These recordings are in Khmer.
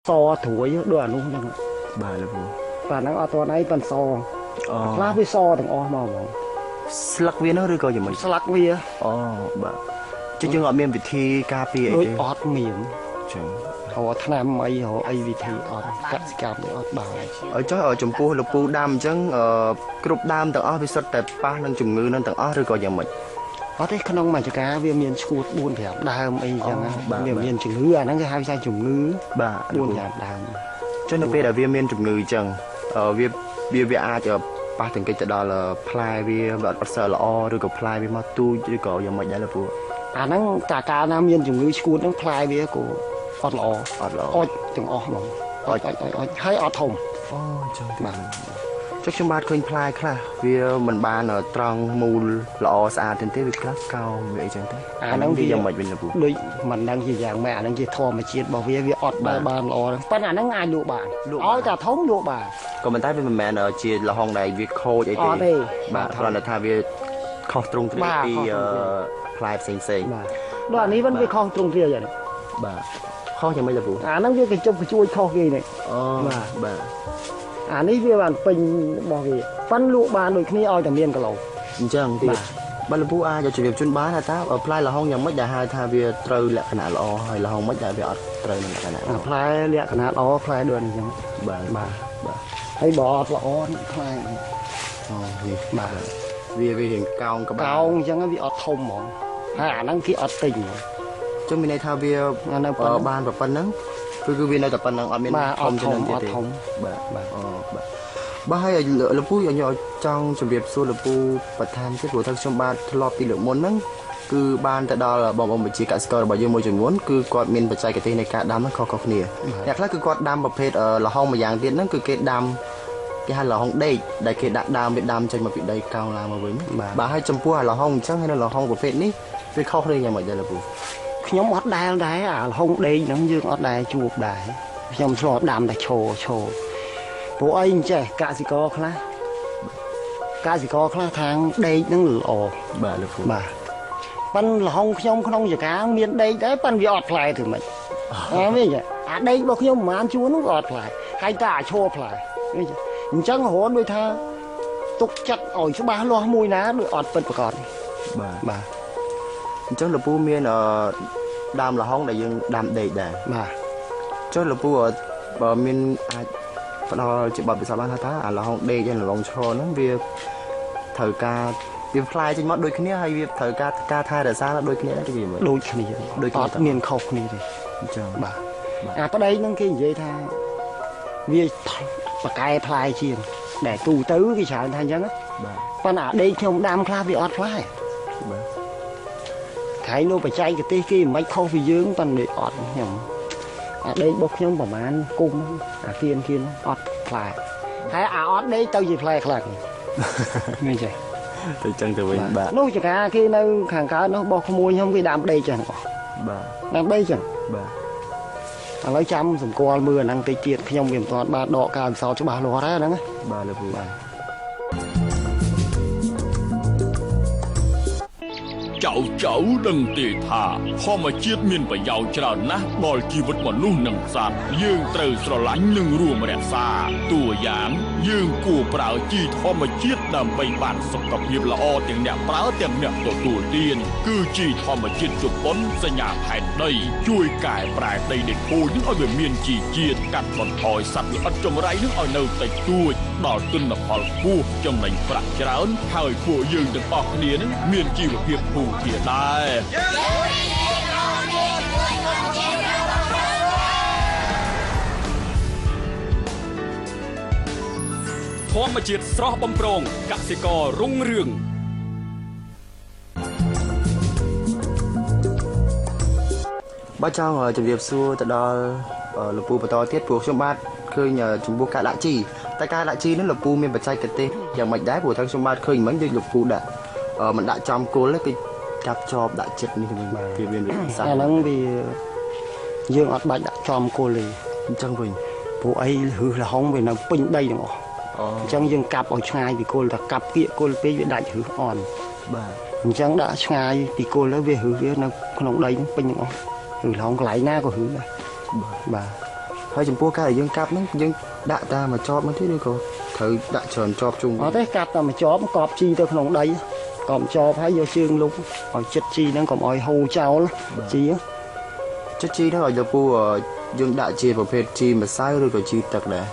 so thủi đứa anh luôn chẳng bà là vụ và nó ởตัวnày phần so lá với so thằng o màu màu slug viên nó rồi coi gì mình slug vía bà chứ chừng ở miền Việt thi cà phê đôi ọt miệng chừng họ tham ấy họ ai vì thì ọt cắt cam để ọt bảo ở chỗ ở chùm pu là pu đam chừng group đam tầng o vì sao tại pa năng chùm ngư năng tầng o rồi coi gì mình có thế khả năng mà cho cá viêm miền chuột buôn thẻ đam ấy chẳng viêm miền chủng ngư nó cái hai sai chủng ngư bà buôn thẻ đam cho nên bây giờ viêm miền chùm ngư chừng viêm a cho ba từng cái đó là play viêm và sờ là o rồi có play viêm mà tu rồi có gì mình đã là vụ nó cả cá nam miền chủng ngư chuột nó play viêm của ọt lò ọt chủng o mỏng hay ọt thùng bà chắc chúng ba khơi play khá vì mình ban ở trong mù lọ xa trên thế việc cao vậy chẳng thế nó đi dòng mạch bên là vụ đôi mình đang gì dạng mẹ đang gì thò mà chết bảo vì ọt bàn lò pan nó ngay lụa bàn cả thống lụa bàn còn mình thấy với mẹ ở chia là hòn này việc khô vậy thì bà còn là thay vì kho trung thì play xinh đoạnนี้vẫn bị kho trung kia vậy bà kho chẳng mấy là vụ nó cái trong cái chuối kho kia này bàนี้វាបានពេញរបស់គេប៉ាន់លក់បានដូចគ្នាឲ្យតែមានគីឡូអញ្ចឹងទៀតបើលពូអាចជំរាបជូនបានថាតើផ្លែល្ហុងយ៉ាងម៉េចដែលហៅថាវាត្រូវលក្ខណៈល្អហើយល្ហុងម៉េចដែលវាអត់ត្រូវនឹងលក្ខណៈផ្លែលក្ខណៈល្អផ្លែដូចអញ្ចឹងបាទហើយបើអត់ល្អផ្លែនេះបាទវារៀងកោងក្បាលកោងអញ្ចឹងវាអត់ធំហ្មងហើយអាហ្នឹងគេអត់ទិញចឹងមានន័យថាវាបានប៉ុណ្ណឹងគឺវានៅតែប៉ុណ្ណឹងអត់មានធំជាងនេះទេបាទហើយលពូខ្ញុំចង់ជម្រាបសួរលពូបន្ថែមទៀតព្រោះថាខ្ញុំបានធ្លាប់ពីលើកមុនហ្នឹងគឺបានទៅដល់បងប្អូនប្រជាកសិកររបស់យើងមួយចំនួនគឺគាត់មានបច្ចេកទេសនៃការដាំហ្នឹងខុសៗគ្នាអ្នកខ្លះគឺគាត់ដាំប្រភេទល្ហុងមួយយ៉ាងទៀតហ្នឹងគឺគេដាំគេហៅល្ហុងដេកដែលគេដាក់ដើមវាដាំចេញមកពីដីកោងឡើងមកវិញបាទហើយចំពោះល្ហុងអញ្ចឹងហើយនៅល្ហុងប្រភេទនេះវាខុសគ្នាយ៉ាងម៉េចដែរលពូខ្ញុំអត់ដែលដែរអាល្ហុងដេកហ្នឹងយើងអត់ដែលជួបដែរខ្ញុំធ្លាប់ដាំតែឈោព្រោះអីអញ្ចេះកសិករខ្លះខាងដេកហ្នឹងល្អបាទលោកគ្រូបាទប៉ិនល្ហុងខ្ញុំក្នុងចកាមានដេកដែរប៉ិនវាអត់ផ្លែទេមិនវិញអាដេករបស់ខ្ញុំប្រហែលជួរហ្នឹងក៏អត់ផ្លែហើយតែអាឈោផ្លែវិញអញ្ចឹងរហូតដូចថាទុកចិត្តឲ្យច្បាស់លាស់មួយណាដូចអត់ពិតប្រកបបាទអញ្ចឹងលពូមានដើមល្ហុងដែលយើងដាំដេកដែរបាទចុះលពូបើមានអាចផ្ដល់ជាបទពិសោធន៍បានថាអាល្ហុងដេកហើយល្ហុងឈរហ្នឹងវាត្រូវការវាផ្លែចេញមកដូចគ្នាហើយវាត្រូវការថែរក្សាដូចគ្នាដែរវាដូចគ្នាអត់មានខុសគ្នាទេអញ្ចឹងបាទអាប្តីហ្នឹងគេនិយាយថាវាប្រកែផ្លែជាងដែលទូទៅគេច្រើនថាអញ្ចឹងបាទប៉ុន្តែអាដេកខ្ញុំដាំខ្លះវាអត់ផ្លែបាទខៃនោះបច្ចេកទេសគេមិនខុសពីយើងប៉ុន្តែអត់ខ្ញុំអាដេករបស់ខ្ញុំប្រហែលគុំអាគៀនអត់ផ្លែហើយអាអត់ដេកទៅជាផ្លែខ្លាំងមិនចេះទៅចឹងទៅវិញបាទនោះចកាគេនៅខាងកើតនោះរបស់ក្មួយខ្ញុំគេដាំដេកចឹងបាទដាំដេកចឹងបាទឥឡូវចាំសម្គាល់មើលអាហ្នឹងតិចទៀតខ្ញុំវាមិនទាន់បានដកការពិសោធន៍ច្បាស់លាស់ដែរហ្នឹងបាទលោកគ្រូបាទចៅដឹងទេថាធម្មជាតិមានប្រយោជន៍ច្រើនណាស់ដល់ជីវិតមនុស្សនិងសត្វយើងត្រូវស្រឡាញ់និងរួមរក្សាតួយ៉ាងយើងគួរប្រើជីធម្មជាតិដើម្បីបានសុខភាពល្អទាំងអ្នកប្រើទាំងអ្នកទទួលទានគឺជីធម្មជាតិជប៉ុនសញ្ញាផែនដីជួយកែប្រែដីដែលខូចនឹងឲ្យវាមានជីជាតិកាត់បន្ថយសត្វល្អិតចង្រៃនឹងឲ្យនៅតិចតួចដល់ទិន្នផលខ្ពស់ចំណេញប្រាក់ច្រើនហើយពួកយើងទាំងអស់គ្នានឹងមានជីវភាពភូមិជាដែរធម្មជាតិស្រស់បំព្រងកសិកររុងរឿងបើចង់ជម្រាបសួរទៅដល់លោកពូបន្តទៀតព្រោះខ្ញុំបាទឃើញចំពោះការដាក់ជីតែការដាក់ជីនេះលោកពូមានបច្ចេកទេសយ៉ាងម៉េចដែរព្រោះថាខ្ញុំបាទឃើញមិញដូចលោកពូដាក់មិនដាក់ចំគល់ទេគឺកាប់ជាប់ដាក់ចិត្តនេះវិញវាមានវិធីសាស្ត្រអាហ្នឹងវាយើងអត់បាច់ដាក់ចំគល់ទេអញ្ចឹងវិញព្រោះអីហឺល្ហុងវានៅពេញដីទាំងអស់អញ្ចឹងយើងកាប់ឲ្យឆ្ងាយពីគល់តែកាប់គៀកគល់ពេកវាដាច់ហឺអន់បាទអញ្ចឹងដាក់ឆ្ងាយពីគល់ទៅវាហឺវានៅក្នុងដីពេញទាំងអស់ហឺល្ហុងកន្លែងណាក៏ហឺដែរបាទ ហើយចំពោះការដែលយើងកាប់ហ្នឹងយើងដាក់តាមមកចប់មកទៀតឬក៏ត្រូវដាក់ច្រើនចប់ជុំ អត់ទេកាប់តែមកជាប់កប់ជីទៅក្នុងដីកប់ជាប់ហើយយកជើងលុបឲ្យចិត្តជីហ្នឹងកុំឲ្យហូរចោលជី ចិត្តជីហ្នឹងឲ្យលពូយើងដាក់ជាប្រភេទជីម្សៅឬក៏ជីទឹកដែរ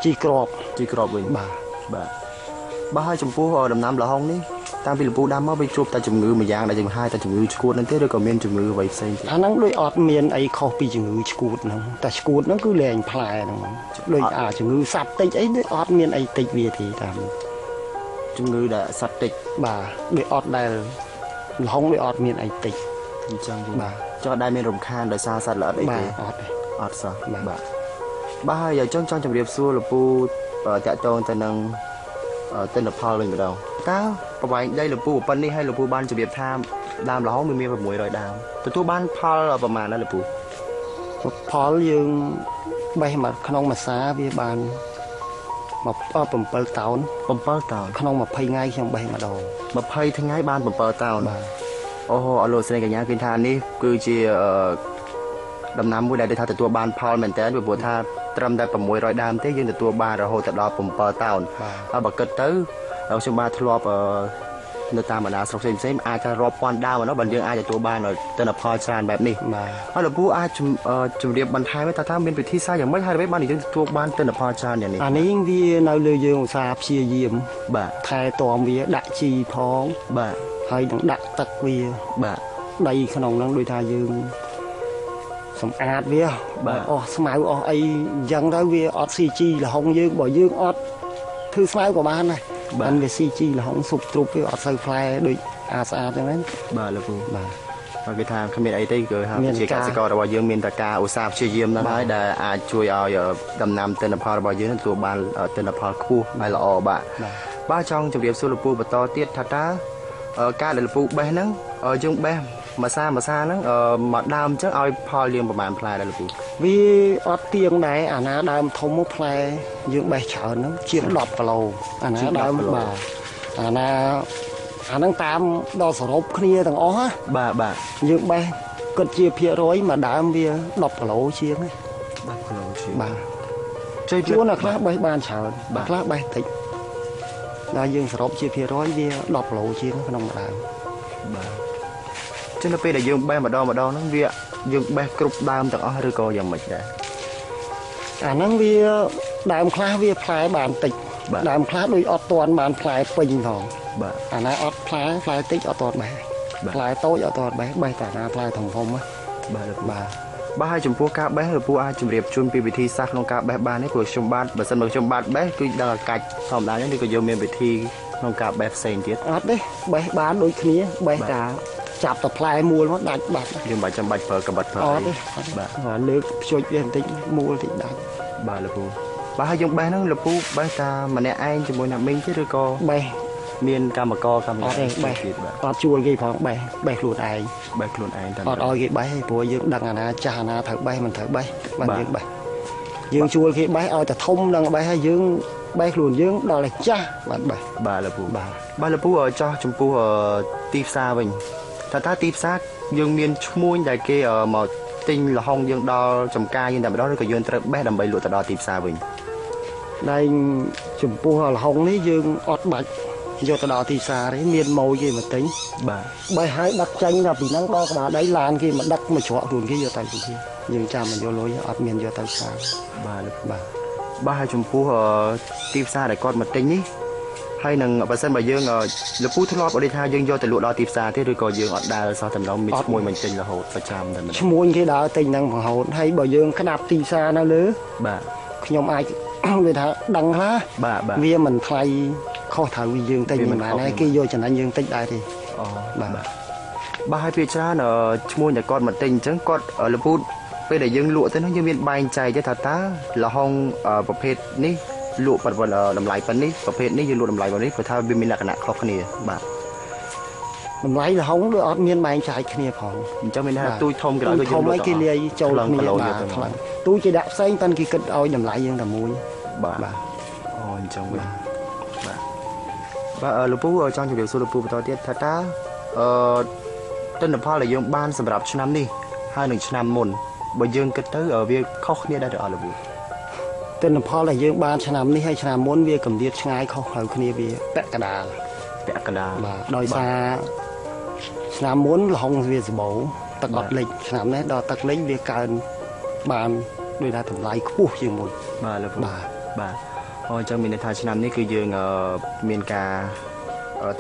ជីក្រប ជីក្របវិញ បាទ បាទហើយចំពោះដំណាំលហុងនេះតាំងពីលពូដាំមកវាជួបតែជំងឺមួយយ៉ាងដែលយើងហៅតែជំងឺឆ្កួតហ្នឹងទេឬក៏មានជំងឺអ្វីផ្សេងទៀត អាហ្នឹងដូចអត់មានអីខុសពីជំងឺឆ្កួតហ្នឹងតែឆ្កួតហ្នឹងគឺលែងផ្លែហ្នឹងដូចជំងឺសាប់តិចអីដូចអត់មានអីតិចវាទេតាម ជំងឺដែលសត្វតិច បាទដូចអត់ដែលលហុងដូចអត់មានអីតិច អញ្ចឹង បាទ ចុះអត់ដែលមានរំខានដោយសារសត្វល្អិតអី បា ទេ ទអត់ទេ អត់សោះបាទហើយចង់ជម្រាបសួរលពូតាក់ទងទៅនឹងទិន្នផលវិញម្ដងតើប្រវែងដីលពូប៉ុណ្នេះហើយលពូបានជម្រាបថាដើមលហុងមាន600ដើមទទួលបានផលប្រមាណណាលពូ ផលយើងបេះមកក្នុងមួយសាវាបាន7តោន 7តោន ក្នុង20ថ្ងៃខ្ញុំបេះម្ដង 20ថ្ងៃបាន7តោន បាទ អូអរលោកស្រីកញ្ញាឃើញថានេះគឺជាដំណាំមួយដែលថាទទួលបានផលមែនតើព្រោះថាត្រឹមតែ600ដើមទេយើងទទួលបានរហូតដល់7តោនហើយបើគិតទៅខ្ញុំបាទធ្លាប់នៅតាមបណ្ដាស្រុកផ្សេងៗអាចថារាប់ពាន់ដើមណាបើយើងអាចទទួលបានទិន្នផលច្រើនបែបនេះ បាទ ហើយលោកពូអាចជម្រាបបន្ថែមថាមានវិធីសាស្ត្រយ៉ាងម៉េចហើយដើម្បីបានយើងទទួលបានទិន្នផលច្រើនយ៉ាងនេះ អានេះវានៅលើយើងឧស្សាហ៍ព្យាយាម បាទ ថែទាំវាដាក់ជីផង បាទ ហើយនឹងដាក់ទឹកវា បាទ ដីក្នុងហ្នឹងដូចថាយើងសម្អាតវា បាទ អស់ស្មៅអស់អីអញ្ចឹងទៅវាអត់ស៊ីជីលហុងយើងបើយើងអត់ធ្វើស្មៅក៏បានដែរបានវាស៊ីជីលហុងស៊ុបទ្រុបវាអត់សូវផ្លែដូចអាស្អាតហ្នឹងណា បាទលោកពូ បាទ ហើយគេថាគ្មានអីទេគឺថា មាន ជាកសិកររបស់យើងមានតែការឧស្សាហ៍ព្យាយាមហ្នឹងហើយដែលអាចជួយឲ្យដំណាំទិន្នផលរបស់យើងនឹងទទួលបានទិន្នផលខ្ពស់ហើយល្អបាទ បាទចង់ជម្រាបសួរលោកពូបន្តទៀតថាតើការដែលលោកពូបេះហ្នឹងយើងបេះមួយសាហ្នឹងមកដើមអញ្ចឹងឲ្យផលយើងប្រហែលផ្លែដែរលោកពូ វាអត់ទៀងដែរអាណាដើមធំមកផ្លែយើងបេះច្រើនហ្នឹងជាង10គីឡូអាណាដើមបាទអាណាអាហ្នឹងតាមដល់សរុបគ្នាទាំងអស់ណា បាទ យើងបេះគិតជាភាគរយមួយដើមវា10គីឡូជាងណា 10គីឡូជាង បាទ ជួយ ជួនខ្លះបេះបានច្រើនខ្លះបេះតិចដល់យើងសរុបជាភាគរយវា10គីឡូជាងក្នុងមួយដើម បាទចឹងនៅពេលដែលយើងបេះម្ដងហ្នឹងវាយើងបេះគ្រប់ដើមទាំងអស់ឬក៏យ៉ាងម៉េចដែរ អាហ្នឹងវាដើមខ្លះវាផ្លែបានតិចដើមខ្លះដូចអត់ទាន់បានផ្លែពេញផង បាទ អាណាអត់ផ្លែតិចអត់ទាន់បេះផ្លែតូចអត់ទាន់បេះតែអាណាផ្លែធំៗណា បាទលោកពូ បាទ បាទហើយចំពោះការបេះលោកពូអាចជម្រាបជូនពីវិធីសាស្ត្រក្នុងការបេះបានទេព្រោះខ្ញុំបាទបើសិនមកខ្ញុំបាទបេះគឺដឹងតែកាច់ធម្មតាហ្នឹងឬក៏យើងមានវិធីក្នុងការបេះផ្សេងទៀត អត់ទេបេះបានដូចគ្នាបេះតាចាប់តែផ្លែមូលមកដាច់បាត់ យើងមិនចាំបាច់ប្រើកាបិតប្រើ អ អី ត់ទេ បាទ លើកភ្ជួចវាបន្តិចមូលតិចដាច់ បាទលោកពូបាទហើយយើងបេះហ្នឹងលោកពូបេះតាម្នាក់ឯងជាមួយអ្នកមីងទេឬក៏ បេះ មានកម្មករកម្ម អត់ទេបេះ ទៀតបាទ អត់ជួលគេផងបេះខ្លួនឯង បេះខ្លួនឯងតា អត់ឲ្យគេបេះទេព្រោះយើងដឹងអាណាចាស់អាណាត្រូវបេះមិនត្រូវបេះបាទ បាទ យើងបេះយើងជួលគេបេះឲ្យតែធំនឹងបេះហើយយើងបេះខ្លួនយើងដល់តែចាស់បាទបេះ បាទលោកពូ បាទ បាទលោកពូចោះចំពោះទីផ្សារវិញតើទីផ្សារយើងមានឈ្មួញដែលគេមកទិញលហុងយើងដល់ចំការយើងតែម្ដងឬក៏យើងត្រូវបេះដើម្បីលក់ទៅដល់ទីផ្សារវិញ តែចំពោះលហុងនេះយើងអត់បាច់យកទៅដល់ទីផ្សារទេមានម៉ូយគេមកទិញ បាទ បេះឲ្យដឹកចេញដល់ពីហ្នឹងដល់ក្បាលដីឡានគេមកដឹកមកច្រកខ្លួនគេយកទៅពីគេយើងចាំមកយកលុយអត់មានយកទៅផ្សារ បាទលោក បាទ បាទហើយចំពោះទីផ្សារដែលគាត់មកទិញនេះហើយនឹងបើសិនបើយើងលោកពូធ្លាប់អត់ថាយើងយកទៅលក់ដល់ទីផ្សារទេឬក៏យើងអត់ដើរសោះតែម្ដងមានឈ្មោះមិនទិញរហូតប្រចាំតែម្ដង ឈ្មោះគេដើរទិញហ្នឹងរហូតហើយបើយើងក្តាប់ទីផ្សារនៅលើ បាទ ខ្ញុំអាច វាថាដឹងខ្លះ បាទបាទ វាមិនថ្លៃខុសត្រូវយើងទិញមិនបានហើយគេយកចំណេញយើងតិចដែរទេ អូ បាទ បាទហើយពេលច្រើនឈ្មោះតែគាត់មកទិញអញ្ចឹងគាត់លោកពូពេលដែលយើងលក់ទៅនោះយើងមានបែងចែកទេថាតើលហុងប្រភេទនេះលក់ប៉ុណ្ណឹងតម្លៃប៉ុណ្នេះប្រភេទនេះយើងលក់តម្លៃប៉ុណ្នេះព្រោះថាវាមានលក្ខណៈខុសគ្នាបាទ តម្លៃលហុងដូចអត់មានបែងចែកគ្នាផង អញ្ចឹងមានថាទូចធំក្រៅ ទូចធំឲ្យគេលាយចូលគ្នាបាទខ្លាំងទូចគេដាក់ផ្សេងប៉ុន្តែគេគិតឲ្យតម្លៃយើងតែមួយ បាទអូអញ្ចឹងបាទបាទលោកពូចង់ជម្រាបសួរលោកពូបន្តទៀតថាតើទិន្នផលដែលយើងបានសម្រាប់ឆ្នាំនេះហើយនឹងឆ្នាំមុន បើយើងគិតទៅវាខុសគ្នាដែរទៅអត់លោកពូ ទិន្នផលដែលយើងបានឆ្នាំនេះហើយឆ្នាំមុនវាកម្រិតឆ្ងាយខុសផ្លូវគ្នាវាពាក់កណ្ដាល ពាក់កណ្ដាល បាទដោយសារឆ្នាំមុនលហុងវាសម្បូរទឹកអត់លិចឆ្នាំនេះដល់ទឹកលិចវាកើនបានដោយថាតម្លៃខ្ពស់ជាងមុន បាទលោកពូ បាទ បាទអញ្ចឹងមានន័យថាឆ្នាំនេះគឺយើងមានការ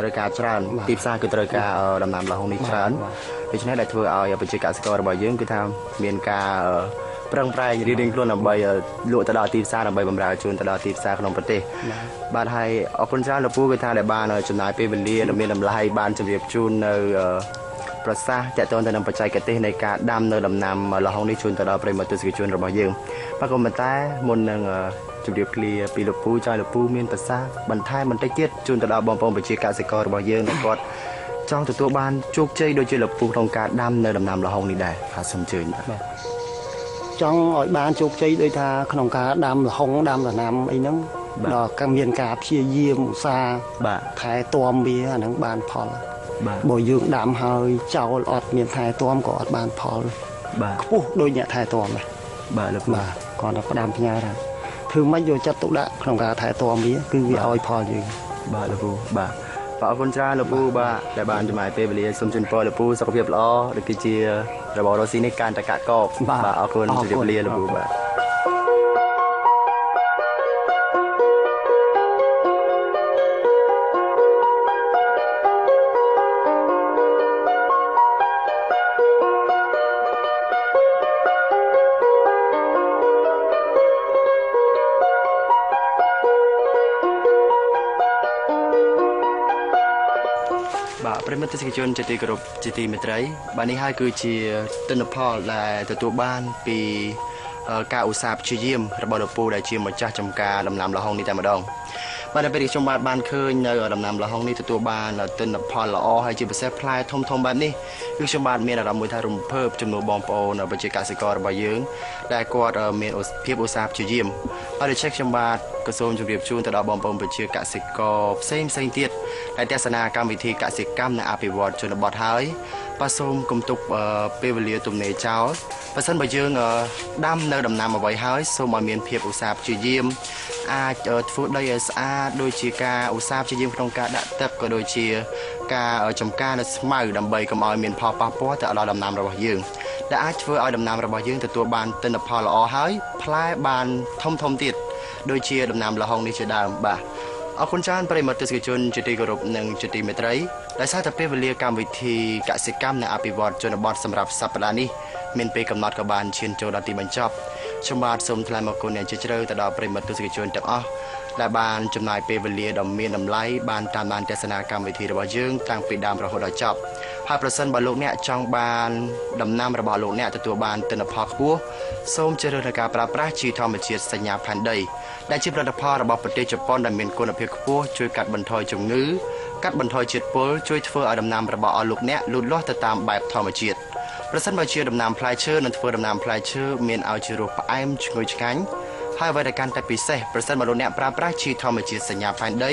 ត្រូវការច្រើនទីផ្សារគឺត្រូវការដំណាំលហុងនេះច្រើនដូច្នេះដែលធ្វើឲ្យប្រជាកសិកររបស់យើងគឺថាមានការប្រឹងប្រែងរៀបខ្លួនដើម្បីលក់ទៅដល់ទីផ្សារដើម្បីបម្រើជូនទៅដល់ទីផ្សារក្នុងប្រទេសបាទហើយអរគុណច្រើនលោកពូគឺថាដែលបានចំណាយពេលវេលាដ៏មានតម្លៃបានជម្រាបជូននៅប្រសាសន៍តកតងទៅនឹងបច្ចេកទេសនៃការដាំនៅដំណាំលហុងនេះជូនទៅដល់ប្រិយមិត្តទស្សនិកជនរបស់យើងបាទក៏ប៉ុន្តែមុននឹងជម្រាបឃ្លាពីលោកពូចៅលោកពូមានប្រសាសន៍បន្ថែមបន្តិចទៀតជូនទៅដល់បងប្អូនប្រជាកសិកររបស់យើងដែលគាត់ចង់ទទួលបានជោគជ័យដូចជាលោកពូក្នុងការដាំនៅដំណាំលហុងនេះដែរបាទសូមអញ្ជើញបាទ ចង់ឲ្យបានជោគជ័យដោយថាក្នុងការដាំលហុងដាំដំណាំអីហ្នឹងដល់ក៏មានការព្យាយាមឧស្សាហ៍ បាទ ថែទាំវាអាហ្នឹងបានផល បាទ បើយើងដាំហើយចោលអត់មានថែទាំក៏អត់បានផល បាទ ខ្ពស់ដូចអ្នកថែទាំដែរ បាទលោកពូ បាទគាត់តែផ្ដាំផ្ញើថាធ្វើម៉េចយកចិត្តទុកដាក់ក្នុងការថែទាំវាគឺវាឲ្យផលយើង បាទលោកពូបាទអរគុណច្រើនលោកពូបាទដែលបានចំណាយពេលវេលាសូមជូនពរលោកពូសុខភាពល្អដូចគឺជារបស់រស់ស៊ីនេះកាន់តែកាក់កបបាទអរគុណជម្រាបលាលោកពូបាទ បាទប្រិមត្តទេសនិកជនជាទីគោរពជាទីមេត្រីបាទនេះហើយគឺជាទិន្នផលដែលទទួលបានពីការឧស្សាហ៍ព្យាយាមរបស់លោកពូដែលជាម្ចាស់ចំការដំណាំលហុងនេះតែម្ដងបាទនៅពេលនេះខ្ញុំបានឃើញនៅដំណាំលហុងនេះទទួលបានទិន្នផលល្អហើយជាពិសេសផ្លែធំធំបែបនេះគឺខ្ញុំបានមានអារម្មណ៍មួយថារំភើបចំនួនបងប្អូនប្រជាកសិកររបស់យើងដែលគាត់មានភាពឧស្សាហ៍ព្យាយាមហើយដូច្នេះខ្ញុំបាទក៏សូមជម្រាបជូនទៅដល់បងប្អូនប្រជាកសិករផ្សេងទៀតដែលទស្សនាកម្មវិធីកសិកម្មនិងអភិវឌ្ឍជនបទហើយបាទសូមកុំទុកពេលវេលាទំនេរចោលបើសិនបើយើងដាំនៅដំណាំអ្វីហើយសូមឲ្យមានភាពឧស្សាហ៍ព្យាយាមអាចធ្វើដីឲ្យស្អាតដូចជាការឧស្សាហ៍ព្យាយាមក្នុងការដាក់ទឹកក៏ដូចជាការចំការនៅស្មៅដើម្បីកុំឲ្យមានផលប៉ះពាល់ទៅដល់ដំណាំរបស់យើងដែលអាចធ្វើឲ្យដំណាំរបស់យើងទទួលបានទិន្នផលល្អហើយផ្លែបានធំទៀតដូចជាដំណាំលហុងនេះជាដើមបាទអរគុណច្រើនប្រិយមិត្តទស្សនិកជនជាទីគោរពនិងជាទីមេត្រីដែលសារតែពេលវេលាកម្មវិធីកសិកម្មនិងអភិវឌ្ឍជនបទសម្រាប់សប្តាហ៍នេះមានពេលកំណត់ក៏បានឈានចូលដល់ទីបញ្ចប់ខ្ញុំបាទសូមថ្លែងអរគុណយ៉ាងជ្រាលជ្រៅទៅដល់ប្រិយមិត្តទស្សនិកជនទាំងអស់ដែលបានចំណាយពេលវេលាដ៏មានតម្លៃបានតាមដានទស្សនាកម្មវិធីរបស់យើងតាំងពីដើមរហូតដល់ចប់ហើយប្រសិនបើលោកអ្នកចង់បានដំណាំរបស់លោកអ្នកទទួលបានទិន្នផលខ្ពស់សូមជ្រើសរើសការប្រើប្រាស់ជីធម្មជាតិសញ្ញាផែនដីដែលជាផលិតផលរបស់ប្រទេសជប៉ុនដែលមានគុណភាពខ្ពស់ជួយកាត់បន្ថយជំងឺកាត់បន្ថយជាតិពុលជួយធ្វើឲ្យដំណាំរបស់លោកអ្នកលូតលាស់ទៅតាមបែបធម្មជាតិប្រសិនបើជាដំណាំផ្លែឈើនឹងធ្វើដំណាំផ្លែឈើមានឲ្យជារសផ្អែមឈ្ងុយឆ្ងាញ់ហើយអ្វីដែលកាន់តែពិសេសប្រសិនបើលោកអ្នកប្រើប្រាស់ជីធម្មជាតិសញ្ញាផែនដី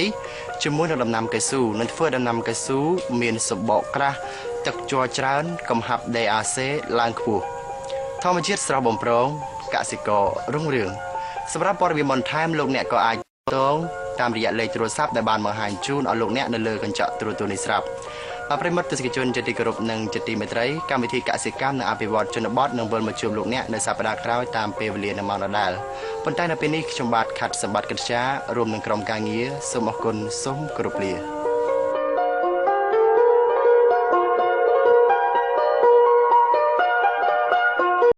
ជាមួយនឹងដំណាំកៅស៊ូនឹងធ្វើដំណាំកៅស៊ូមានសម្បកក្រាស់ទឹកជ័រច្រើនកំហាប់ DAC ឡើងខ្ពស់ធម្មជាតិស្រស់បំព្រងកសិកររុងរឿងសម្រាប់ព័ត៌មានបន្ថែមលោកអ្នកក៏អាចតងតាមរយៈលេខទូរស័ព្ទដែលបានបង្ហាញជូនឲ្យលោកអ្នកនៅលើកញ្ចក់ទូរទស្សន៍នេះស្រាប់ប្រិមត្តទស្សនិកជនជាទីគោរពនិងជាទីមេត្រីកម្មវិធីកសិកម្មនិងអភិវឌ្ឍជនបទនឹងវិលមកជួបលោកអ្នកនៅសប្តាហ៍ក្រោយតាមពេលវេលានៅម៉ោងដដែលប៉ុន្តែនៅពេលនេះខ្ញុំបាទខាត់សម្បត្តិកិត្យារួមនឹងក្រុមការងារសូមអរគុណសូមគោរពលា